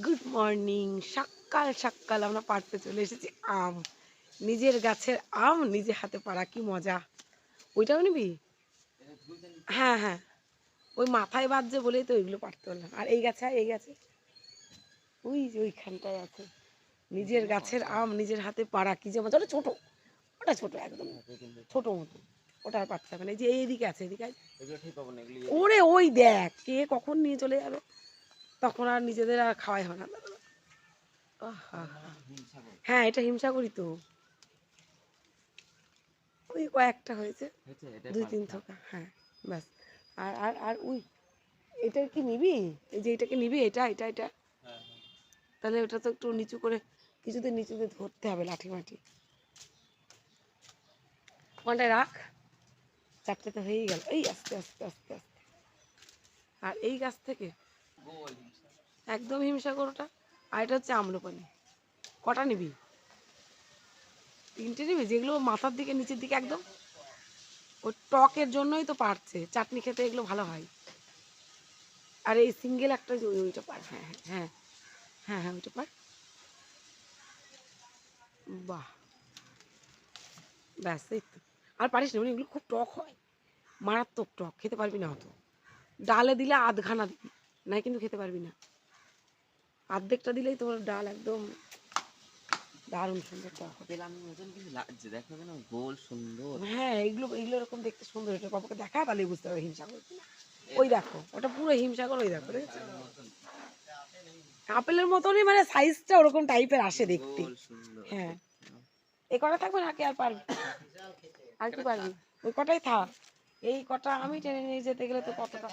Good morning. সকাল সকাল আমরা পাড়তে চলে এসেছি আম। নিজের গাছের আম নিজে হাতে পাড়া, কি মজা। ওইটাও নিবি? হ্যাঁ হ্যাঁ, ওই মাথায় বাজছে বলেই তো ওইগুলো পাড়তে বললাম। আর এই গাছে, এই গাছে ওই যে ওইখানটায় আছে। নিজের গাছের আম নিজের হাতে পাড়া, কি যে মজা। ওটা ছোট, ওটা ছোট, একদম ছোট মতো। ওটা আর পারতে হবে না। এই যে এইদিকে আছে, এদিকে ওরে ওই দেখ কে কখন নিয়ে চলে যাবে, তখন আর নিজেদের আর খাওয়াই হয় না। হ্যাঁ, এটা হিমসাগরই তো। ওই কয়েকটা হয়েছে, দুই তিন থোকা। হ্যাঁ ব্যাস। আর আর আর ওই এটা কি নিবি? এই যে এটাকে নিবি, এটা এটা এটা তাহলে ওটা তো একটু নিচু করে, কিছুদিন নিচুতে ধরতে হবে, লাঠি মাটি। কোনটায় রাখ, চারটে তো হয়েই গেল। এই আস্তে আস্তে আস্তে আস্তে। আর এই গাছ থেকে একদম হিমসাগর ওটা। আর এটা হচ্ছে আম্রপালি। কটা নিবি? তিনটে নিবি, যেগুলো মাথার দিকে নিচের দিকে একদম। ওই টকের জন্যই তো পারছে, চাটনি খেতে এগুলো ভালো হয়। আর এই সিঙ্গেল একটা যে ওইটা পার। হ্যাঁ হ্যাঁ হ্যাঁ হ্যাঁ হ্যাঁ, ওইটা পার। বাহ, ব্যাস এই তো। আর পারিস না, মানে এগুলো খুব টক হয়, মারাত্মক টক, খেতে পারবি না অত। ডালে দিলে আধখানা দিবি, নাই কিন্তু খেতে পারবি না। অর্ধেকটা দিলেই তোর ডাল একদম দারুণ সুন্দর টক হবে। গোল সুন্দর। হ্যাঁ, এগুলো এগুলো এরকম দেখতে সুন্দর। এটা বাবাকে দেখা, তাহলে বুঝতে হবে হিমসাগর কিনা। ওই দেখো, ওটা পুরো হিমসাগর। ওই দেখো, দেখেছো? আপেলের মতনই, মানে সাইজটা ওরকম টাইপের আসে দেখতে। গোল সুন্দর হ্যাঁ, দেখতে। এই কটা থাকবে না, কি আর পারবি? আর কি পারবি? ওই কটাই থাক। এই কটা আমি টেনে নিয়ে যেতে গেলে তো কতটা।